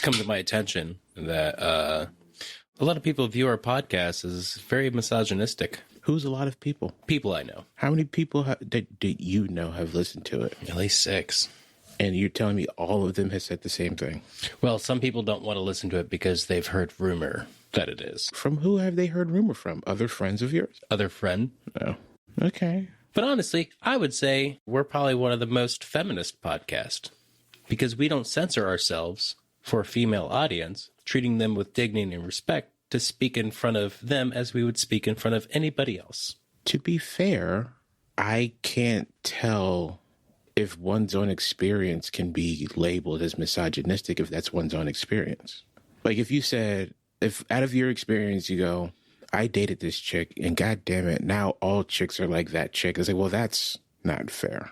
come to my attention that a lot of people view our podcast as very misogynistic. Who's a lot of people? People I know. How many people do you know have listened to it? At least 6. And you're telling me all of them have said the same thing? Well, some people don't want to listen to it because they've heard rumor that it is. From who have they heard rumor from? Other friends of yours? Other friend. Oh, okay. But honestly, I would say we're probably one of the most feminist podcasts because we don't censor ourselves for a female audience, treating them with dignity and respect to speak in front of them as we would speak in front of anybody else. To be fair, I can't tell if one's own experience can be labeled as misogynistic if that's one's own experience. Like if you said, if out of your experience you go, I dated this chick and God damn it, now all chicks are like that chick. It's like, well, that's not fair.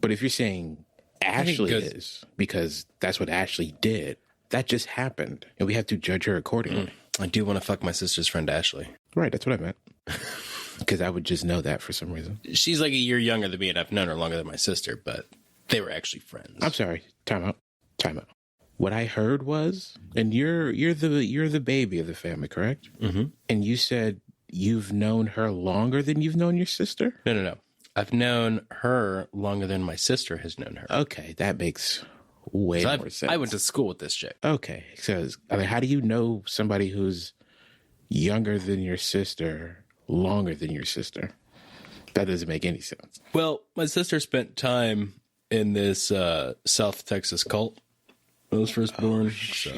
But if you're saying Ashley is because that's what Ashley did, that just happened and we have to judge her accordingly. I do want to fuck my sister's friend, Ashley. Right, that's what I meant. Because I would just know that for some reason. She's like a year younger than me, and I've known her longer than my sister, but they were actually friends. I'm sorry. Time out. What I heard was, and you're the baby of the family, correct? Mm-hmm. And you said you've known her longer than you've known your sister? No. I've known her longer than my sister has known her. Okay, that makes way more sense. I went to school with this chick. Okay, so I mean, how do you know somebody who's younger than your sister longer than your sister? That doesn't make any sense. Well, my sister spent time in this South Texas cult when I was first born. So,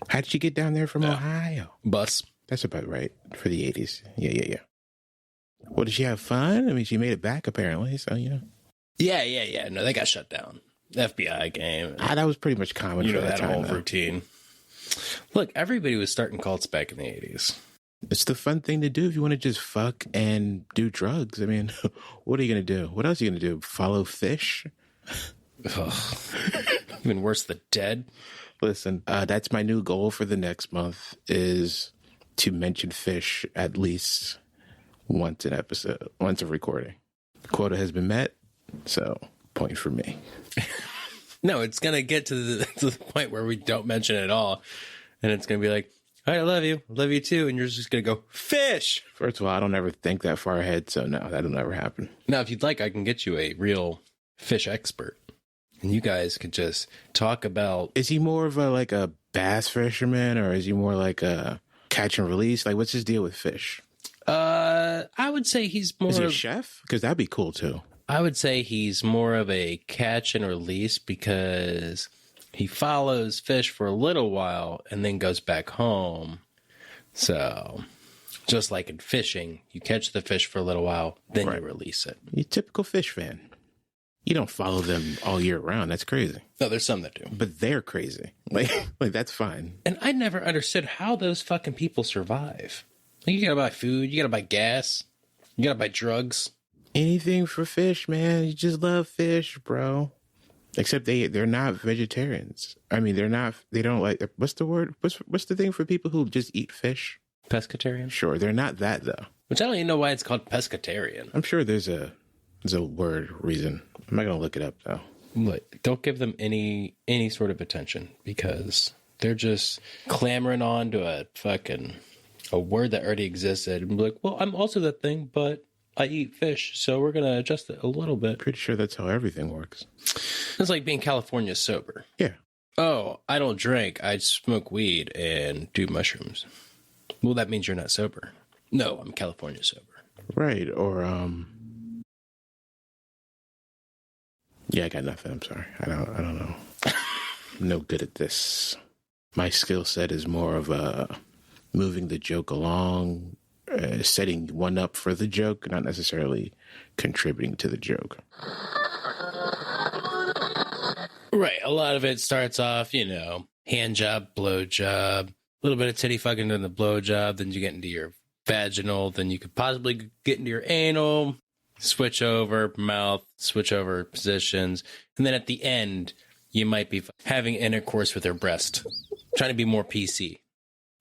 how did you get down there from Ohio? Bus. That's about right for the 80s. Yeah. Well, did she have fun? I mean, she made it back apparently, so you know. Yeah. No, they got shut down. FBI came. That was pretty much common for that time, whole routine. Look, everybody was starting cults back in the 80s. It's the fun thing to do if you want to just fuck and do drugs. I mean, what are you going to do? What else are you going to do? Follow Phish? Even worse, the dead. Listen, that's my new goal for the next month is to mention Phish at least once an episode, once a recording. The quota has been met, so point for me. No, it's going to get to the point where we don't mention it at all. And it's going to be like, all right, I love you. Love you too. And you're just going to go, Phish. First of all, I don't ever think that far ahead. So no, that'll never happen. Now, if you'd like, I can get you a real Phish expert. And you guys could just talk about. Is he more of a bass fisherman or is he more like a catch and release? Like, what's his deal with Phish? I would say he's more. Is he a chef? Because that'd be cool too. I would say he's more of a catch and release because he follows fish for a little while and then goes back home. So, just like in fishing, you catch the fish for a little while, then you release it. You're a typical fish fan. You don't follow them all year round. That's crazy. No, there's some that do. But they're crazy. Like that's fine. And I never understood how those fucking people survive. Like, you gotta buy food, you gotta buy gas, you gotta buy drugs. Anything for fish, man. You just love fish, bro. Except they're not vegetarians. I mean, they don't like, what's the word? What's the thing for people who just eat fish? Pescatarian? Sure, they're not that though. Which I don't even know why it's called pescatarian. I'm sure there's a word reason. I'm not going to look it up though. Look, don't give them any sort of attention because they're just clamoring on to a word that already existed and be like, well, I'm also that thing, but I eat fish, so we're going to adjust it a little bit. Pretty sure that's how everything works. It's like being California sober. Yeah. Oh, I don't drink. I smoke weed and do mushrooms. Well, that means you're not sober. No, I'm California sober. Right. Or, yeah, I got nothing. I'm sorry. I don't know. I'm no good at this. My skill set is more of moving the joke along, setting one up for the joke, not necessarily contributing to the joke. Right. A lot of it starts off, hand job, blow job, a little bit of titty fucking in the blow job. Then you get into your vaginal. Then you could possibly get into your anal, switch over mouth, switch over positions. And then at the end, you might be having intercourse with your breast, trying to be more PC.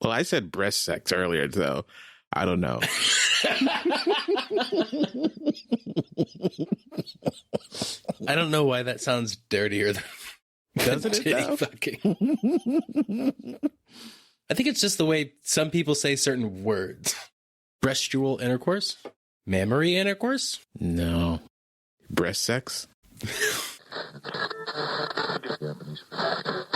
Well, I said breast sex earlier, though. I don't know. I don't know why that sounds dirtier. Doesn't it Titty though? fucking. I think it's just the way some people say certain words. Breastual intercourse? Mammary intercourse? No. Breast sex?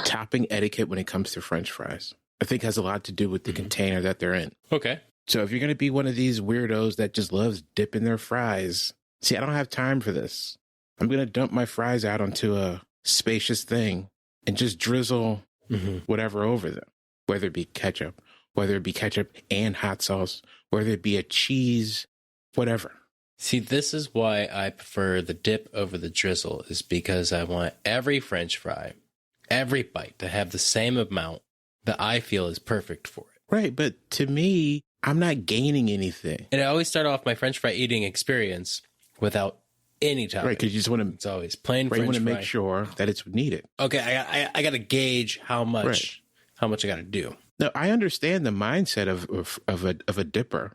Topping etiquette when it comes to French fries, I think has a lot to do with the container that they're in. Okay. So if you're going to be one of these weirdos that just loves dipping their fries, see, I don't have time for this. I'm going to dump my fries out onto a spacious thing and just drizzle whatever over them, whether it be ketchup and hot sauce, whether it be a cheese, whatever. See, this is why I prefer the dip over the drizzle, is because I want every French fry, every bite to have the same amount that I feel is perfect for it. Right, but to me, I'm not gaining anything. And I always start off my French fry eating experience without any topping. Right, because you just want to. It's always plain Right, French you want to fry. make sure that it's needed. Okay, I got to gauge how much Right. I got to do. No, I understand the mindset of a dipper,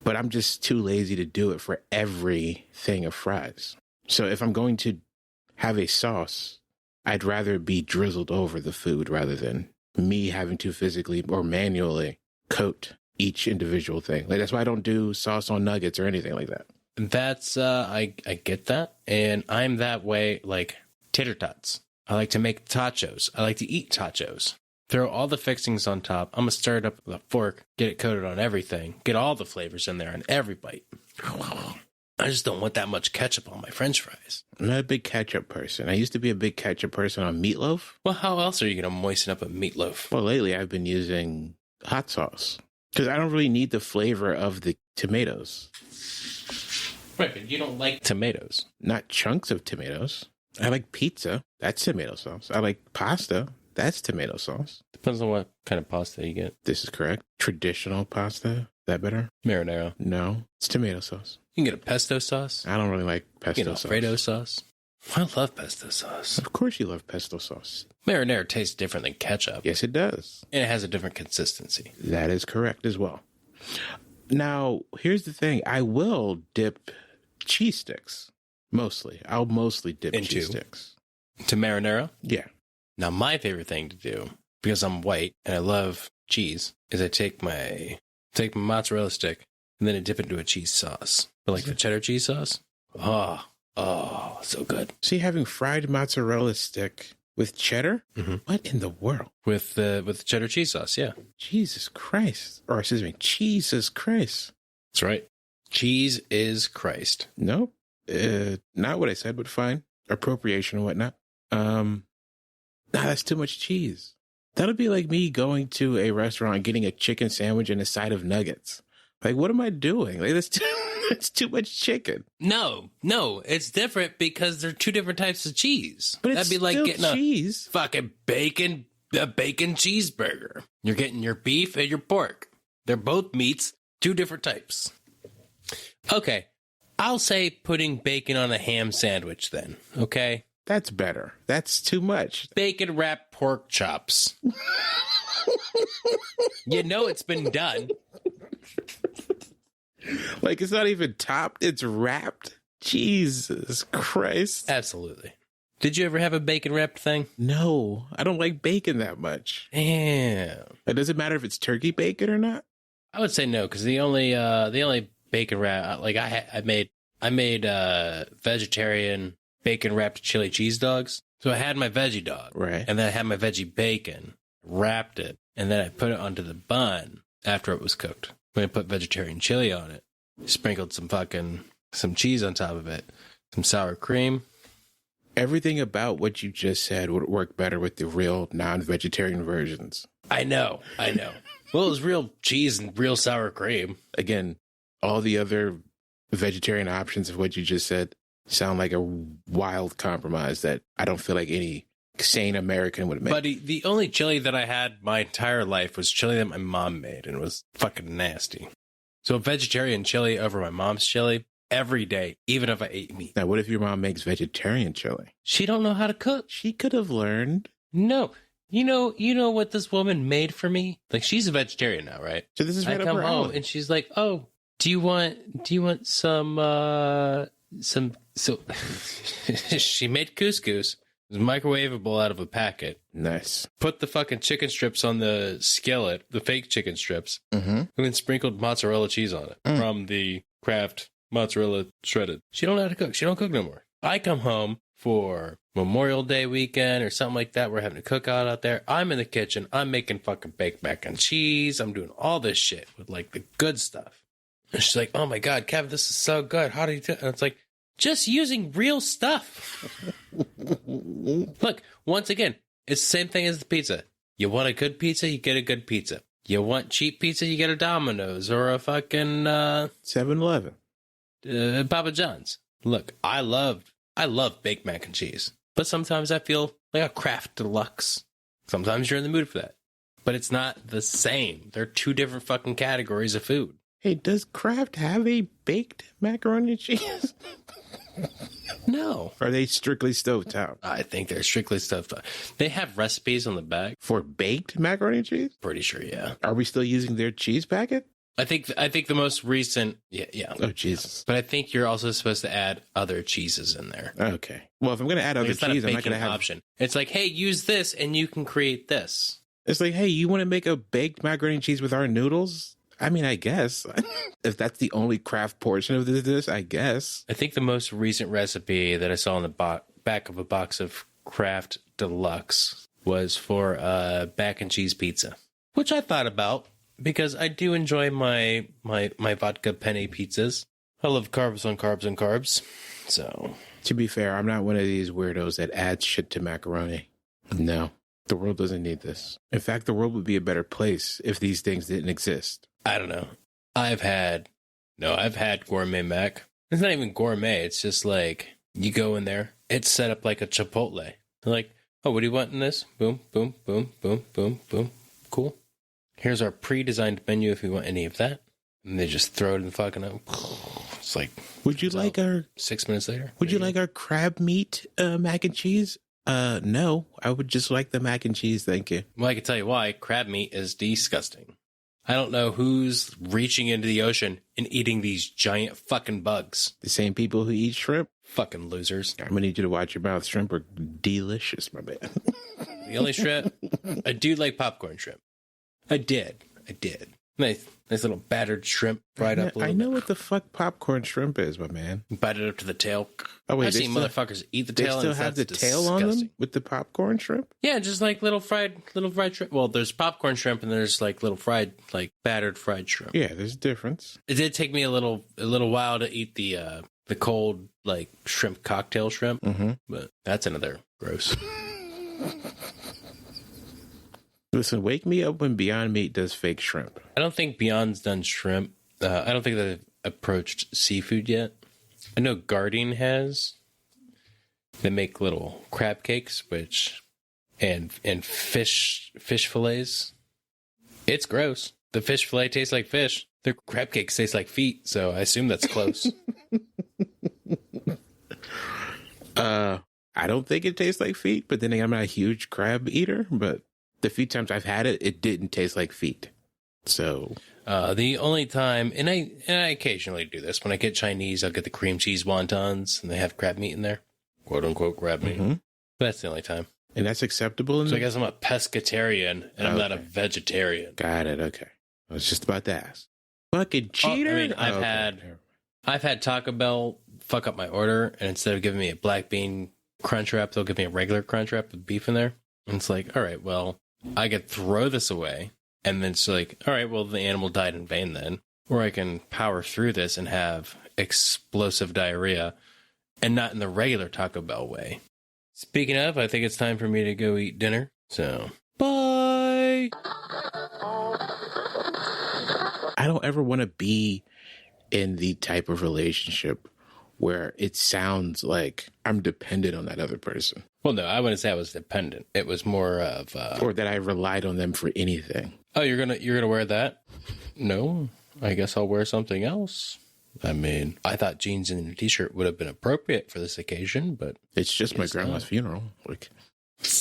but I'm just too lazy to do it for every thing of fries. So if I'm going to have a sauce, I'd rather it be drizzled over the food rather than me having to physically or manually coat each individual thing. Like, that's why I don't do sauce on nuggets or anything like that. That's I get that, and I'm that way. Like tater tots, I like to make tachos. I like to eat tachos. Throw all the fixings on top. I'm gonna stir it up with a fork, get it coated on everything, get all the flavors in there on every bite. I just don't want that much ketchup on my French fries. I'm not a big ketchup person. I used to be a big ketchup person on meatloaf. Well, how else are you gonna moisten up a meatloaf? Well, lately I've been using hot sauce because I don't really need the flavor of the tomatoes. Right, but you don't like tomatoes. Not chunks of tomatoes. I like pizza. That's tomato sauce. I like pasta. That's tomato sauce. Depends on what kind of pasta you get. This is correct. Traditional pasta. Is that better? Marinara. No, it's tomato sauce. You can get a pesto sauce. I don't really like pesto You get sauce. Alfredo sauce. I love pesto sauce. Of course you love pesto sauce. Marinara tastes different than ketchup. Yes, it does. And it has a different consistency. That is correct as well. Now, here's the thing. I will dip cheese sticks. Mostly. I'll mostly dip Into? cheese sticks. To marinara? Yeah. Now, my favorite thing to do, because I'm white and I love cheese, is I take my mozzarella stick and then I dip it into a cheese sauce. But like the cheddar cheese sauce. Oh, so good. See, having fried mozzarella stick with cheddar? Mm-hmm. What in the world? With the cheddar cheese sauce, yeah. Jesus Christ. Or excuse me, Jesus Christ. That's right. Cheese is Christ. Nope. Not what I said, but fine. Appropriation and whatnot. Nah, that's too much cheese. That'll be like me going to a restaurant and getting a chicken sandwich and a side of nuggets. Like, what am I doing? Like, that's too much chicken. No, it's different because they're two different types of cheese. But That'd it's be like still getting cheese. a fucking a bacon cheeseburger. You're getting your beef and your pork. They're both meats, two different types. Okay, I'll say putting bacon on a ham sandwich then, okay? That's better. That's too much. Bacon wrapped pork chops. You know it's been done. Like, it's not even topped, it's wrapped. Jesus Christ. Absolutely. Did you ever have a bacon wrapped thing? No, I don't like bacon that much. Damn. It doesn't matter if it's turkey bacon or not. I would say no, because the only bacon wrap, like I made vegetarian bacon wrapped chili cheese dogs. So I had my veggie dog, Right. and then I had my veggie bacon, wrapped it, and then I put it onto the bun after it was cooked. When I put vegetarian chili on it, sprinkled some cheese on top of it, some sour cream. Everything about what you just said would work better with the real non-vegetarian versions. I know. Well, it was real cheese and real sour cream. Again, all the other vegetarian options of what you just said sound like a wild compromise that I don't feel like any sane American would make. But the only chili that I had my entire life was chili that my mom made, and it was fucking nasty. So vegetarian chili over my mom's chili every day, even if I ate meat. Now, what if your mom makes vegetarian chili? She don't know how to cook. She could have learned. No. You know what this woman made for me? Like, she's a vegetarian now, right? So this is right I up come her home alley. and she's like, "Oh, do you want some so she made couscous. It It's microwavable out of a packet. Nice. Put the fucking chicken strips on the skillet, the fake chicken strips, and then sprinkled mozzarella cheese on it from the Kraft mozzarella shredded. She don't know how to cook. She don't cook no more. I come home for Memorial Day weekend or something like that. We're having a cookout out there. I'm in the kitchen. I'm making fucking baked mac and cheese. I'm doing all this shit with like the good stuff. And she's like, oh my God, Kevin, this is so good. How do you do it? And it's like, just using real stuff. Look, once again, it's the same thing as the pizza. You want a good pizza, you get a good pizza. You want cheap pizza, you get a Domino's or a fucking 7-Eleven. Papa John's. Look, I love baked mac and cheese, but sometimes I feel like a Kraft Deluxe. Sometimes you're in the mood for that, but it's not the same. They're two different fucking categories of food. Hey, does Kraft have a baked macaroni and cheese? No. Are they strictly stovetop? I think they're strictly stovetop. They have recipes on the back. For baked macaroni and cheese? Pretty sure, yeah. Are we still using their cheese packet? I think the most recent, yeah. Oh, Jesus. But I think you're also supposed to add other cheeses in there. Okay. Well, if I'm going to add other cheese, I'm not going to have option. It's like, hey, use this and you can create this. It's like, hey, you want to make a baked macaroni and cheese with our noodles? I mean, I guess. If that's the only Kraft portion of this, I guess. I think the most recent recipe that I saw on the back of a box of Kraft Deluxe was for mac and cheese pizza, which I thought about because I do enjoy my vodka penne pizzas. I love carbs on carbs on carbs. So, to be fair, I'm not one of these weirdos that adds shit to macaroni. No, the world doesn't need this. In fact, the world would be a better place if these things didn't exist. I don't know. I've had gourmet mac. It's not even gourmet. It's just like you go in there. It's set up like a Chipotle. They're like, oh, what do you want in this? Boom, boom, boom, boom, boom, boom. Cool. Here's our pre-designed menu if you want any of that. And they just throw it in the fucking up. It's like, would you like our 6 minutes later? Would you like our crab meat mac and cheese? No, I would just like the mac and cheese. Thank you. Well, I can tell you why. Crab meat is disgusting. I don't know who's reaching into the ocean and eating these giant fucking bugs. The same people who eat shrimp? Fucking losers. I'm going to need you to watch your mouth. Shrimp are delicious, my man. The only shrimp, I do like popcorn shrimp. I did. Nice little battered shrimp fried up a little I know bit. what the fuck popcorn shrimp is, my man. Bite it up to the tail. Oh, wait, I've seen motherfuckers eat the tail. They still have the tail on them with the popcorn shrimp? Yeah, just like little fried shrimp. Well, there's popcorn shrimp and there's like little fried, like battered fried shrimp. Yeah, there's a difference. It did take me a little while to eat the cold like shrimp cocktail shrimp, but that's another gross. Listen, wake me up when Beyond Meat does fake shrimp. I don't think Beyond's done shrimp. I don't think they've approached seafood yet. I know Guardian has. They make little crab cakes, and fish fillets. It's gross. The fish fillet tastes like fish. The crab cakes taste like feet, so I assume that's close. I don't think it tastes like feet, but then again, I'm not a huge crab eater, but the few times I've had it, it didn't taste like feet. So the only time, and I occasionally do this, when I get Chinese, I'll get the cream cheese wontons, and they have crab meat in there, quote unquote crab meat. But that's the only time, and that's acceptable. So I guess I'm a pescatarian, and I'm not a vegetarian. Got it. Okay, I was just about to ask. Fucking cheater! I mean, I've had Taco Bell fuck up my order, and instead of giving me a black bean crunch wrap, they'll give me a regular crunch wrap with beef in there. And it's like, all right, well, I could throw this away, and then it's like, all right, well, the animal died in vain then. Or I can power through this and have explosive diarrhea, and not in the regular Taco Bell way. Speaking of, I think it's time for me to go eat dinner. So, bye! I don't ever want to be in the type of relationship where it sounds like I'm dependent on that other person. Well, no, I wouldn't say I was dependent. It was more of or that I relied on them for anything. Oh, you're gonna wear that? No, I guess I'll wear something else. I mean, I thought jeans and a t-shirt would have been appropriate for this occasion, but it's just my grandma's funeral. Like,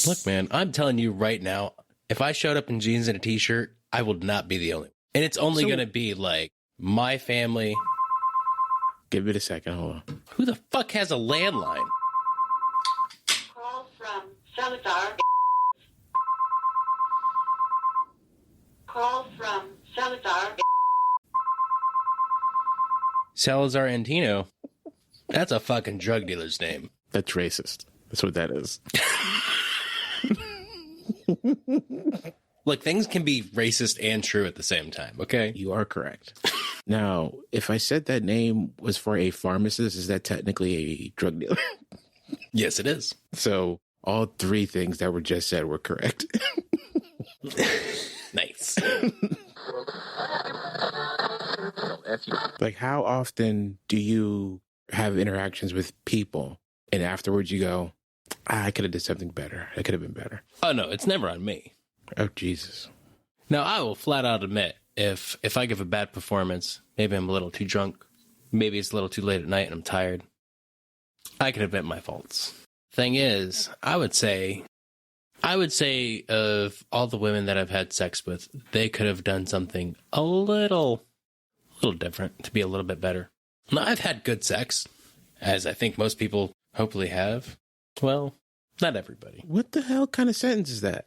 look, man, I'm telling you right now, if I showed up in jeans and a t-shirt, I would not be the only one. And it's only going to be like my family. Give it a second. Hold on. Who the fuck has a landline? Call from Salazar. Call from Salazar. Salazar Antino. That's a fucking drug dealer's name. That's racist. That's what that is. Look, things can be racist and true at the same time, okay? You are correct. Now, if I said that name was for a pharmacist, is that technically a drug dealer? Yes, it is. So all three things that were just said were correct. Nice. Like, how often do you have interactions with people and afterwards you go, I could have did something better. I could have been better. Oh, no, it's never on me. Oh, Jesus. Now, I will flat out admit, if I give a bad performance, maybe I'm a little too drunk, maybe it's a little too late at night and I'm tired, I can admit my faults. Thing is, I would say of all the women that I've had sex with, they could have done something a little different to be a little bit better. Now, I've had good sex, as I think most people hopefully have. Well, not everybody. What the hell kind of sentence is that?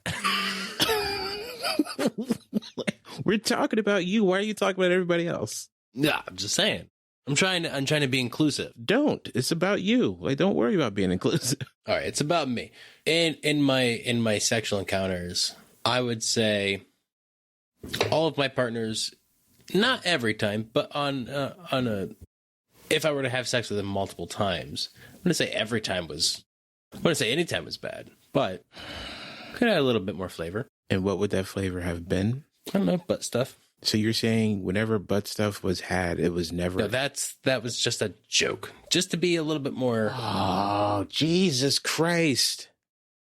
We're talking about you. Why are you talking about everybody else? Yeah, I'm just saying. I'm trying to be inclusive. Don't. It's about you. Like, don't worry about being inclusive. All right, it's about me. In my sexual encounters, I would say all of my partners, not every time, but if I were to have sex with them multiple times, I'm gonna say every time was. I wouldn't say any time was bad, but could add a little bit more flavor. And what would that flavor have been? I don't know, butt stuff. So you're saying whenever butt stuff was had, it was never... No, that was just a joke. Just to be a little bit more... Oh, Jesus Christ.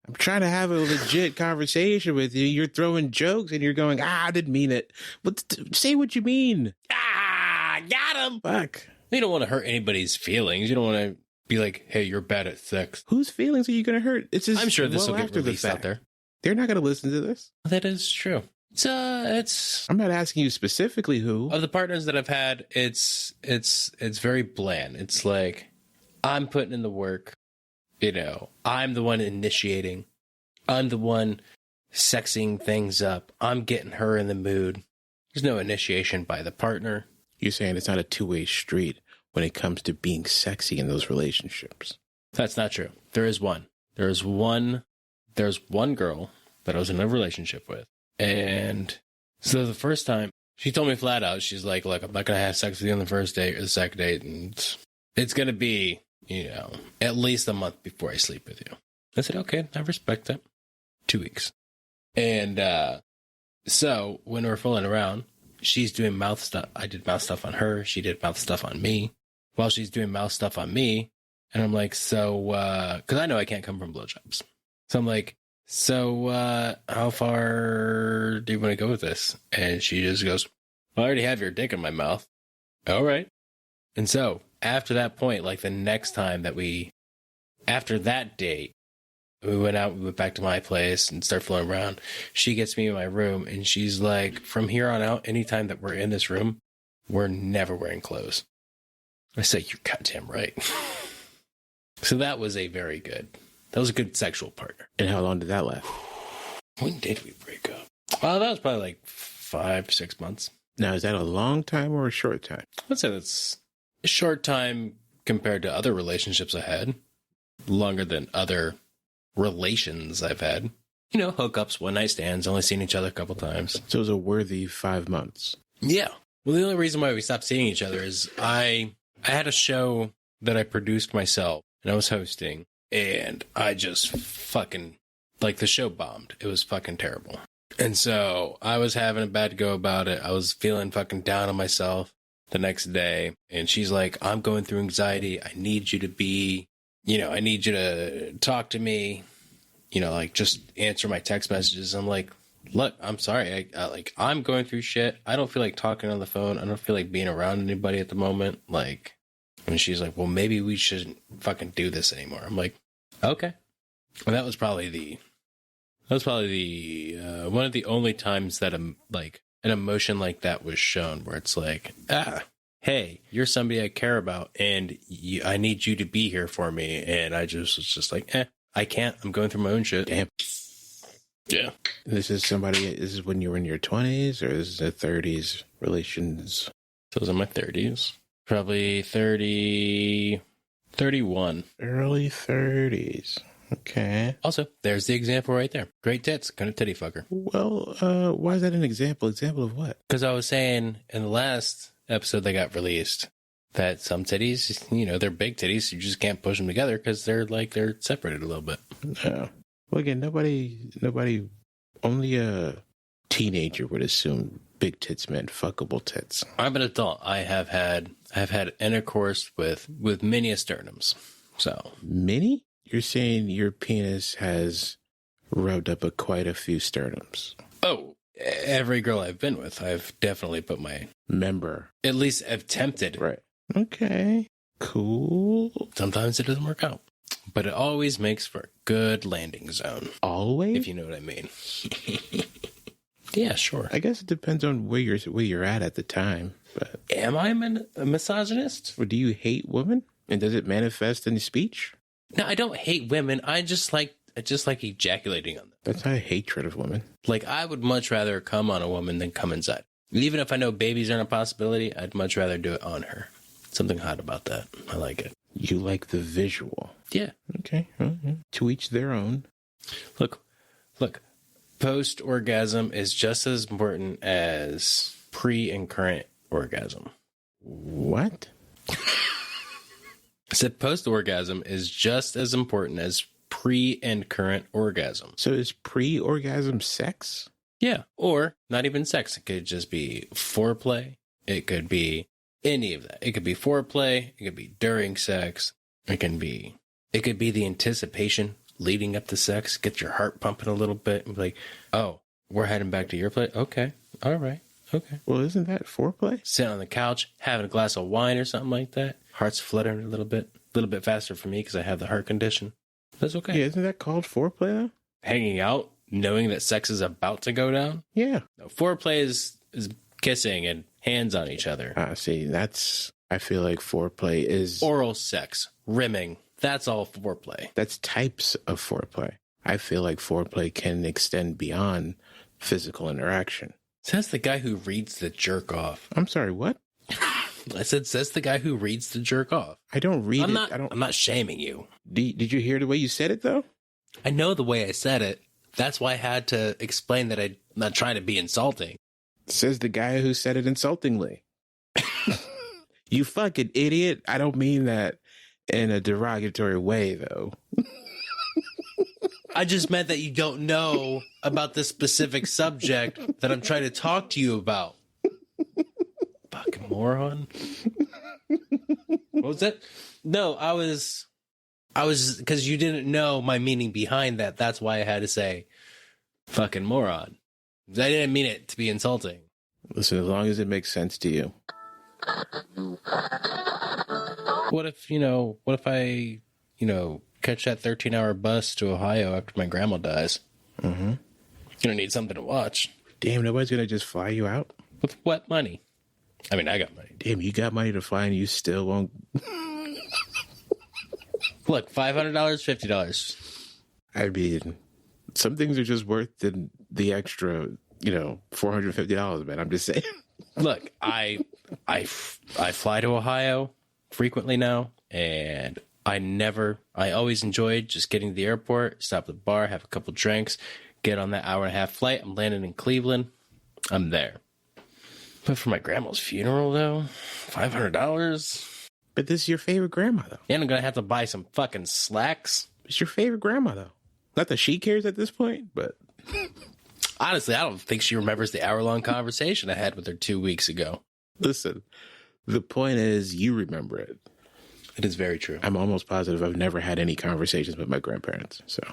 I'm trying to have a legit conversation with you. You're throwing jokes and you're going, I didn't mean it. But say what you mean. Got him! Fuck. You don't want to hurt anybody's feelings. You don't want to be like, hey, you're bad at sex. Whose feelings are you going to hurt? It's just I'm sure this will get released out there. They're not going to listen to this. That is true. It's. I'm not asking you specifically who. Of the partners that I've had, it's very bland. It's like, I'm putting in the work. You know, I'm the one initiating. I'm the one sexing things up. I'm getting her in the mood. There's no initiation by the partner. You're saying it's not a two-way street when it comes to being sexy in those relationships. That's not true. There's one girl that I was in a relationship with. And so the first time, she told me flat out, she's like, look, I'm not going to have sex with you on the first date or the second date. And it's going to be, you know, at least a month before I sleep with you. I said, okay, I respect that. 2 weeks. And so when we're fooling around, she's doing mouth stuff. I did mouth stuff on her. She did mouth stuff on me. While she's doing mouth stuff on me. And I'm like, so, because I know I can't come from blowjobs. So I'm like, so how far do you want to go with this? And she just goes, well, I already have your dick in my mouth. All right. And so after that point, like the next time after that date, we went back to my place and started flying around. She gets me in my room and she's like, from here on out, anytime that we're in this room, we're never wearing clothes. I say, you're goddamn right. So that was a good sexual partner. And how long did that last? When did we break up? Well, that was probably like 5-6 months. Now, is that a long time or a short time? I'd say that's a short time compared to other relationships I had. Longer than other relations I've had. You know, hookups, one-night stands, only seen each other a couple times. So it was a worthy 5 months. Yeah. Well, the only reason why we stopped seeing each other is I had a show that I produced myself and I was hosting, and I just fucking, like, the show bombed. It was fucking terrible. And so I was having a bad go about it. I was feeling fucking down on myself the next day. And she's like, I'm going through anxiety. I need you to talk to me, you know, like just answer my text messages. I'm like, look, I'm sorry. I'm going through shit. I don't feel like talking on the phone. I don't feel like being around anybody at the moment. Like, and she's like, well, maybe we shouldn't fucking do this anymore. I'm like, okay. And that was probably one of the only times that like an emotion like that was shown, where it's like, hey, you're somebody I care about, and I need you to be here for me. And I just was just like, I can't. I'm going through my own shit. Damn. Yeah. This is when you were in your 20s, or this is the 30s relations? So I was in my 30s. Probably 30, 31. Early 30s. Okay. Also, there's the example right there. Great tits, kind of titty fucker. Well, why is that an example? Example of what? Because I was saying in the last episode that got released that some titties, you know, they're big titties. You just can't push them together because they're separated a little bit. No. Well, again, nobody, only a teenager would assume big tits meant fuckable tits. I'm an adult. I've had intercourse with many sternums. So many? You're saying your penis has rubbed up quite a few sternums? Oh, every girl I've been with, I've definitely put my member. At least attempted. Right. Okay. Cool. Sometimes it doesn't work out, but it always makes for a good landing zone. Always? If you know what I mean. Yeah, sure. I guess it depends on where you're at the time. But am I a misogynist? Or do you hate women? And does it manifest in speech? No, I don't hate women. I just like ejaculating on them. That's my hatred of women. Like, I would much rather come on a woman than come inside. Even if I know babies aren't a possibility, I'd much rather do it on her. Something hot about that. I like it. You like the visual? Yeah. Okay. Well, yeah. To each their own. Look. Post-orgasm is just as important as pre and current orgasm. What? I said post-orgasm is just as important as pre and current orgasm. So is pre-orgasm sex? Yeah. Or not even sex. It could just be foreplay. It could be any of that. It could be foreplay. It could be during sex. It could be the anticipation leading up to sex. Get your heart pumping a little bit and be like, oh, we're heading back to your place. Okay. All right. Okay. Well, isn't that foreplay? Sitting on the couch, having a glass of wine or something like that. Heart's fluttering a little bit faster for me because I have the heart condition. That's okay. Yeah, isn't that called foreplay though? Hanging out, knowing that sex is about to go down. Yeah. No, foreplay is kissing and hands on each other. See, I feel like foreplay is oral sex, rimming. That's all foreplay. That's types of foreplay. I feel like foreplay can extend beyond physical interaction. Says the guy who reads the jerk off. I'm sorry, what? I said, says the guy who reads the jerk off. I don't read I'm it. I'm not shaming you. Did you hear the way you said it, though? I know the way I said it. That's why I had to explain that I'm not trying to be insulting. Says the guy who said it insultingly. You fucking idiot. I don't mean that in a derogatory way, though. I just meant that you don't know about the specific subject that I'm trying to talk to you about. Fucking moron. What was that? No, I was because you didn't know my meaning behind that. That's why I had to say fucking moron. I didn't mean it to be insulting. Listen, as long as it makes sense to you. What if I catch that 13-hour bus to Ohio after my grandma dies? Mm-hmm. You're going to need something to watch. Damn, nobody's going to just fly you out? With what money? I mean, I got money. Damn, you got money to fly and you still won't. Look, $500, $50. I mean, some things are just worth the extra, $450, man. I'm just saying. Look, I fly to Ohio frequently now, and I always enjoyed just getting to the airport, stop at the bar, have a couple drinks, get on that hour-and-a-half flight. I'm landing in Cleveland. I'm there. But for my grandma's funeral, though, $500? But this is your favorite grandma, though. And I'm going to have to buy some fucking slacks. It's your favorite grandma, though. Not that she cares at this point, but... Honestly, I don't think she remembers the hour-long conversation I had with her 2 weeks ago. Listen, the point is you remember it. It is very true. I'm almost positive I've never had any conversations with my grandparents, so...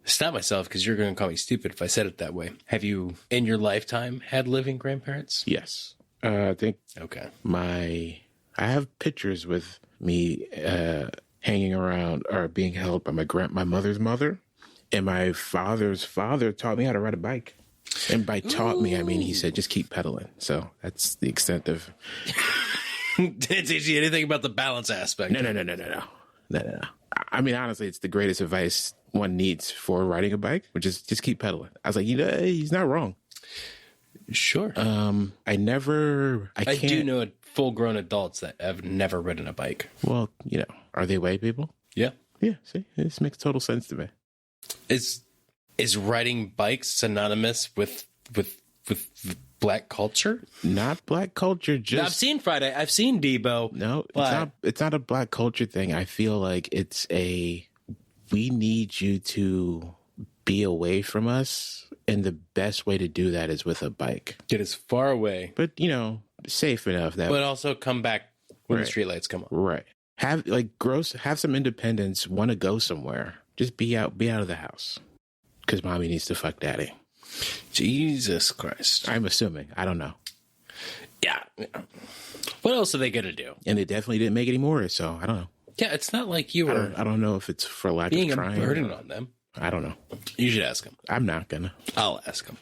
Stop myself, because you're going to call me stupid if I said it that way. Have you, in your lifetime, had living grandparents? Yes. I think... Okay. I have pictures with me hanging around or being held by my mother's mother, and my father's father taught me how to ride a bike. And by taught me, I mean he said, just keep pedaling. So that's the extent of... Didn't teach you anything about the balance aspect. No. I mean, honestly, it's the greatest advice one needs for riding a bike, which is just keep pedaling. I was like, he's not wrong. Sure. I do know full-grown adults that have never ridden a bike. Well, are they white people? Yeah. Yeah, see, this makes total sense to me. Is riding bikes synonymous with black culture? Not black culture. Just I've seen Friday. I've seen Debo. No, it's not a black culture thing. I feel like we need you to be away from us, and the best way to do that is with a bike. Get as far away, but safe enough but also come back when the streetlights come on. Right. Have some independence. Want to go somewhere? Just be out of the house. Because mommy needs to fuck daddy. Jesus Christ. I'm assuming. I don't know. Yeah. What else are they going to do? And they definitely didn't make any more, so I don't know. Yeah, it's not like you were... I don't know if it's for lack of trying. Being a burden on them. I don't know. You should ask them. I'm not going to. I'll ask them.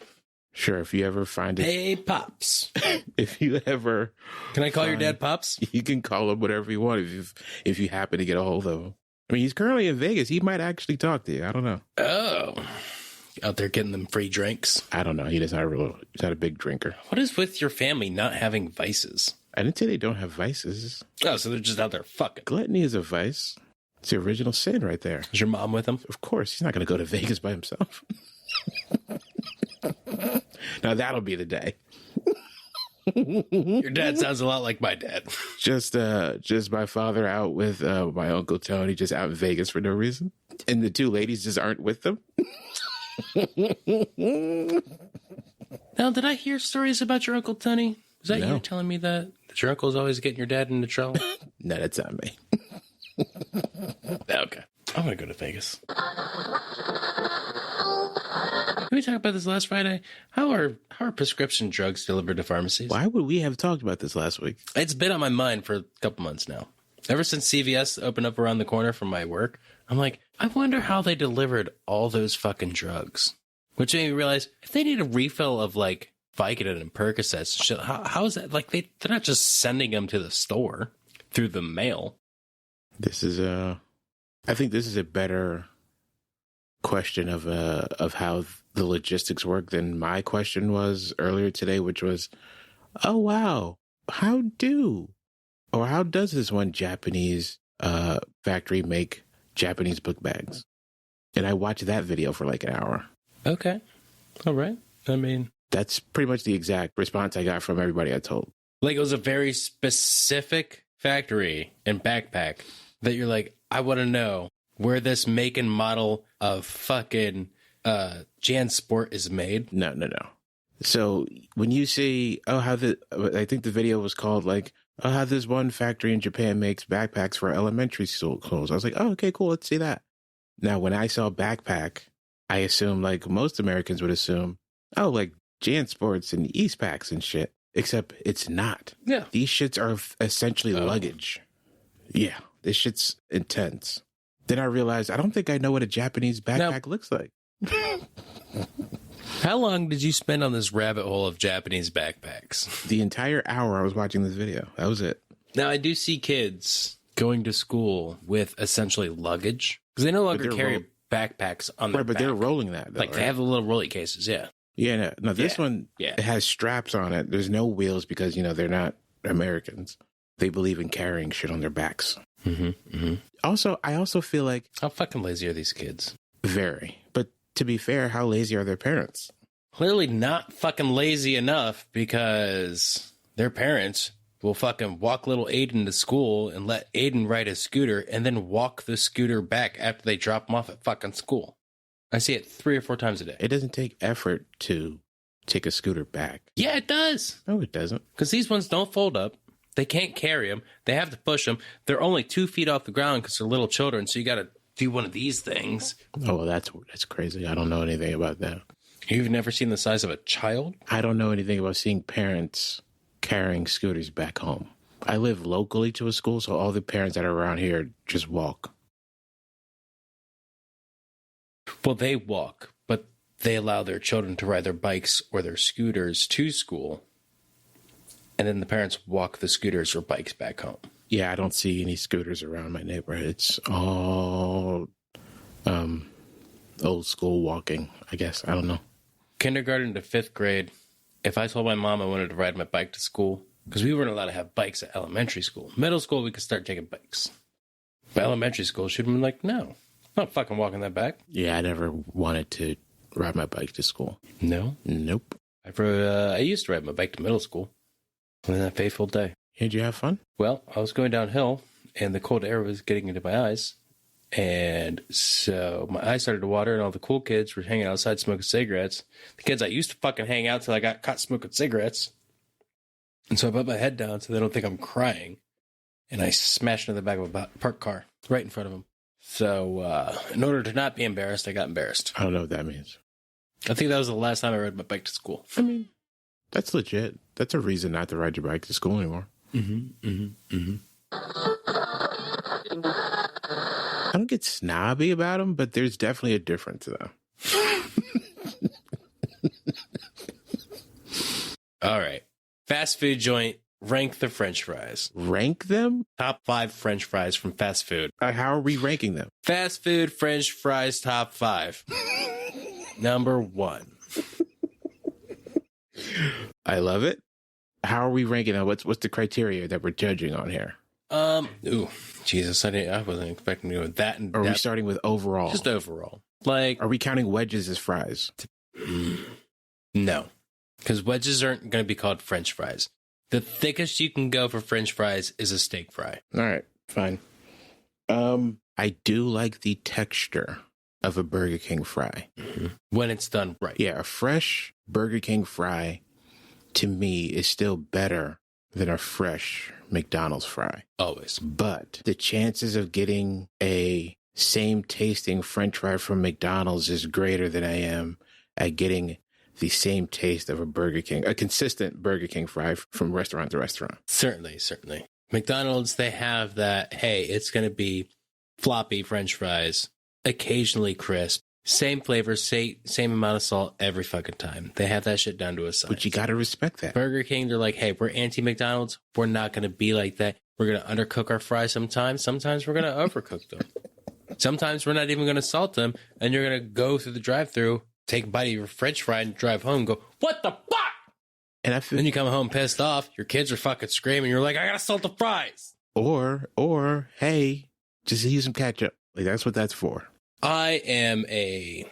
Sure, if you ever find it... Hey, Pops. If you ever... Can I call your dad Pops? You can call him whatever you want if you happen to get a hold of him. I mean, he's currently in Vegas. He might actually talk to you. I don't know. Oh. Out there getting them free drinks. I don't know. He's not a big drinker. What is with your family not having vices? I didn't say they don't have vices. Oh, so they're just out there fucking. Gluttony is a vice. It's the original sin right there. Is your mom with him? Of course. He's not going to go to Vegas by himself. Now that'll be the day. Your dad sounds a lot like my dad. Just my father out with my Uncle Tony, just out in Vegas for no reason. And the two ladies just aren't with them. Now, did I hear stories about your Uncle Tony? Was that No. you telling me that your uncle's always getting your dad into trouble? No, that's not me. Okay. I'm going to go to Vegas. Did we talk about this last Friday? How are prescription drugs delivered to pharmacies? Why would we have talked about this last week? It's been on my mind for a couple months now. Ever since CVS opened up around the corner from my work, I'm like, I wonder how they delivered all those fucking drugs. Which made me realize, if they need a refill of like Vicodin and Percocets and shit, how is that? Like they're not just sending them to the store through the mail. I think this is a better question of how the logistics work than my question was earlier today, which was, oh wow, how does this one Japanese factory make Japanese book bags? And I watched that video for like an hour. Okay. All right. I mean, that's pretty much the exact response I got from everybody I told. Like it was a very specific factory and backpack that you're like, I want to know where this make and model of fucking JanSport is made. No. So when you see, I think the video was called like, how this one factory in Japan makes backpacks for elementary schools. I was like, oh, okay, cool. Let's see that. Now, when I saw backpack, I assumed like most Americans would assume, oh, like JanSports and Eastpacks and shit, except it's not. Yeah. These shits are essentially luggage. Yeah. This shit's intense. Then I realized, I don't think I know what a Japanese backpack looks like. How long did you spend on this rabbit hole of Japanese backpacks? The entire hour I was watching this video. That was it. Now, I do see kids going to school with essentially luggage because they no longer carry backpacks on their back. They're rolling that, though, they have the little rolly cases, yeah. Yeah, no, this one it has straps on it. There's no wheels because, they're not Americans. They believe in carrying shit on their backs. Mm-hmm, mm-hmm. Also, I also feel like... How fucking lazy are these kids? Very. But to be fair, how lazy are their parents? Clearly not fucking lazy enough because their parents will fucking walk little Aiden to school and let Aiden ride a scooter and then walk the scooter back after they drop him off at fucking school. I see it 3 or 4 times a day. It doesn't take effort to take a scooter back. Yeah, it does. No, it doesn't. Because these ones don't fold up. They can't carry them. They have to push them. They're only 2 feet off the ground because they're little children. So you got to do one of these things. Oh, well, that's crazy. I don't know anything about that. You've never seen the size of a child? I don't know anything about seeing parents carrying scooters back home. I live locally to a school, so all the parents that are around here just walk. Well, they walk, but they allow their children to ride their bikes or their scooters to school. And then the parents walk the scooters or bikes back home. Yeah, I don't see any scooters around my neighborhood. It's all old school walking, I guess. I don't know. Kindergarten to 5th grade, if I told my mom I wanted to ride my bike to school, because we weren't allowed to have bikes at elementary school. Middle school, we could start taking bikes. But elementary school, she'd been like, no, I'm not fucking walking that back. Yeah, I never wanted to ride my bike to school. No? Nope. I used to ride my bike to middle school on that fateful day. Did you have fun? Well, I was going downhill, and the cold air was getting into my eyes. And so my eyes started to water, and all the cool kids were hanging outside smoking cigarettes. The kids I used to fucking hang out till I got caught smoking cigarettes. And so I put my head down so they don't think I'm crying. And I smashed into the back of a parked car right in front of them. So in order to not be embarrassed, I got embarrassed. I don't know what that means. I think that was the last time I rode my bike to school. I mean, that's legit. That's a reason not to ride your bike to school anymore. I don't get snobby about them, but there's definitely a difference, though. All right. Fast food joint. Rank the French fries. Rank them? Top 5 French fries from fast food. How are we ranking them? Fast food French fries top 5. Number 1. I love it. How are we ranking them? What's the criteria that we're judging on here? Ooh, Jesus, I wasn't expecting to go with that. Are we starting with overall? Just overall. Like, are we counting wedges as fries? No, because wedges aren't going to be called French fries. The thickest you can go for French fries is a steak fry. All right, fine. I do like the texture of a Burger King fry. When it's done right. Yeah, a fresh Burger King fry, to me, is still better than a fresh McDonald's fry. Always. But the chances of getting a same tasting French fry from McDonald's is greater than I am at getting the same taste of a Burger King, a consistent Burger King fry from restaurant to restaurant. Certainly. McDonald's, they have that, hey, it's going to be floppy French fries, occasionally crisp, same flavor, same amount of salt every fucking time. They have that shit down to a science. But you got to respect that. Burger King, they're like, hey, we're anti-McDonald's. We're not going to be like that. We're going to undercook our fries sometimes. Sometimes we're going to overcook them. Sometimes we're not even going to salt them. And you're going to go through the drive-thru, take a bite of your French fry and drive home and go, what the fuck? And then you come home pissed off. Your kids are fucking screaming. You're like, I got to salt the fries. Or, hey, just use some ketchup. Like, that's what that's for. I am a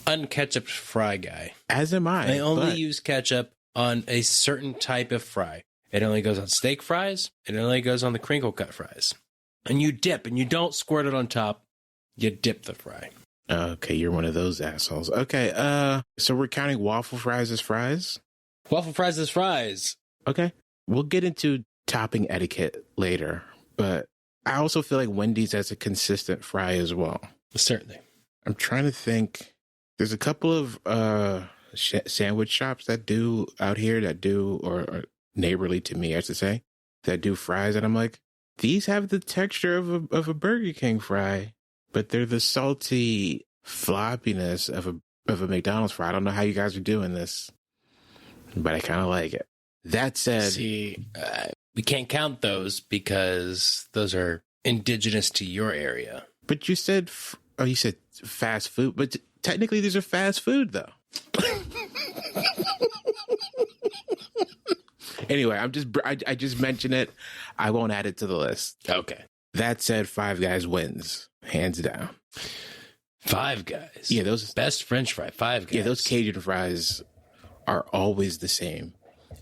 unketchup fry guy. As am I. I only use ketchup on a certain type of fry. It only goes on steak fries. It only goes on the crinkle cut fries. And you dip, and you don't squirt it on top. You dip the fry. Okay, you're one of those assholes. Okay, so we're counting waffle fries as fries? Waffle fries as fries. Okay. We'll get into topping etiquette later, but I also feel like Wendy's has a consistent fry as well. Certainly. I'm trying to think. There's a couple of sandwich shops that do out here that do, or neighborly to me, I should say, that do fries. And I'm like, these have the texture of a Burger King fry, but they're the salty floppiness of a McDonald's fry. I don't know how you guys are doing this, but I kind of like it. That said, see, we can't count those because those are indigenous to your area. But you said, you said fast food, but technically these are fast food though. Anyway, I just mentioned it. I won't add it to the list. Okay. That said, Five Guys wins, hands down. Five Guys. Yeah, those best French fry. Five Guys. Yeah, those Cajun fries are always the same,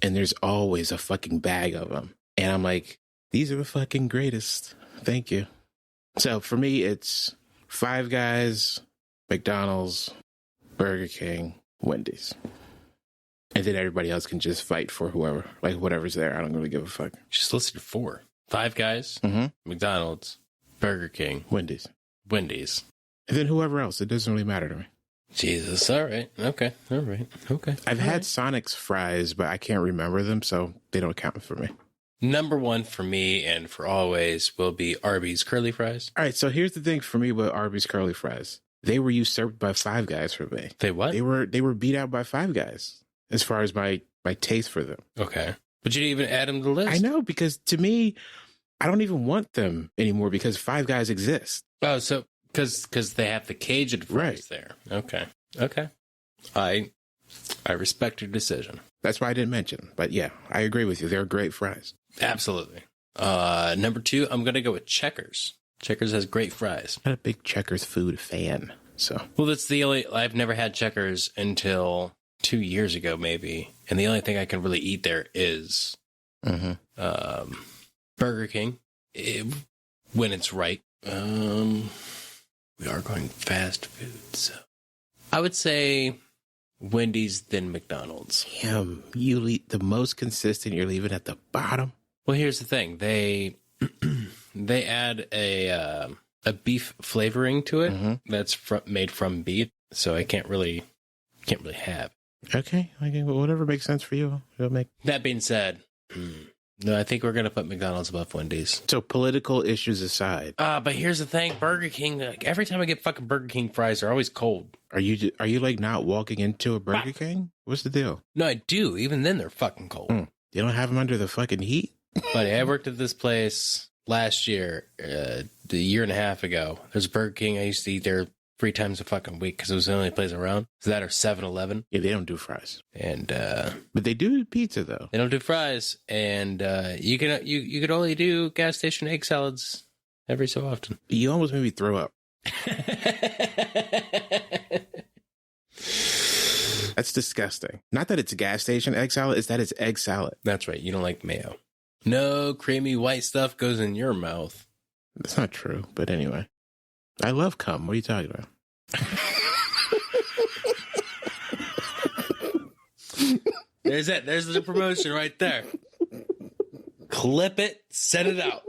and there's always a fucking bag of them. And I'm like, these are the fucking greatest. Thank you. So for me, it's Five Guys, McDonald's, Burger King, Wendy's. And then everybody else can just fight for whoever, like whatever's there. I don't really give a fuck. Just listed 4. Five Guys, McDonald's, Burger King, Wendy's. And then whoever else. It doesn't really matter to me. Jesus. All right. Okay. All right. Okay. I've had Sonic's fries, but I can't remember them, so they don't count for me. Number 1 for me and for always will be Arby's curly fries. All right. So here's the thing for me with Arby's curly fries. They were usurped by Five Guys for me. They what? They were beat out by Five Guys as far as my taste for them. Okay. But you didn't even add them to the list. I know, because to me, I don't even want them anymore because Five Guys exists. Oh, so because they have the Cajun fries there. Okay. I respect your decision. That's why I didn't mention. But yeah, I agree with you. They're great fries. Absolutely. Number 2, I'm gonna go with Checkers. Checkers has great fries. I'm not a big Checkers food fan. So Well, that's the only I've never had Checkers until 2 years ago, maybe, and the only thing I can really eat there is Burger King when it's right. We are going fast food, so I would say Wendy's then McDonald's. damn, you the most consistent. You're leaving at the bottom. Well, here's the thing: they add a beef flavoring to it that's made from beef, so I can't really have. Okay, well, whatever makes sense for you. It'll make. That being said, no, I think we're gonna put McDonald's above Wendy's. So political issues aside, But here's the thing: Burger King. Like, every time I get fucking Burger King fries, they're always cold. are you like not walking into a Burger King? What's the deal? No, I do. Even then, they're fucking cold. You don't have them under the fucking heat. Buddy, I worked at this place last year, a year and a half ago. There's a Burger King. I used to eat there 3 times a fucking week because it was the only place around. So that or 7-Eleven. Yeah, they don't do fries, And but they do pizza though. they don't do fries. And you could only do gas station egg salads every so often. You almost made me throw up. That's disgusting. Not that it's a gas station egg salad, it's that it's egg salad. That's right. You don't like mayo. No creamy white stuff goes in your mouth. That's not true, but anyway. I love cum. What are you talking about? There's it. There's the promotion right there. Clip it. Send it out.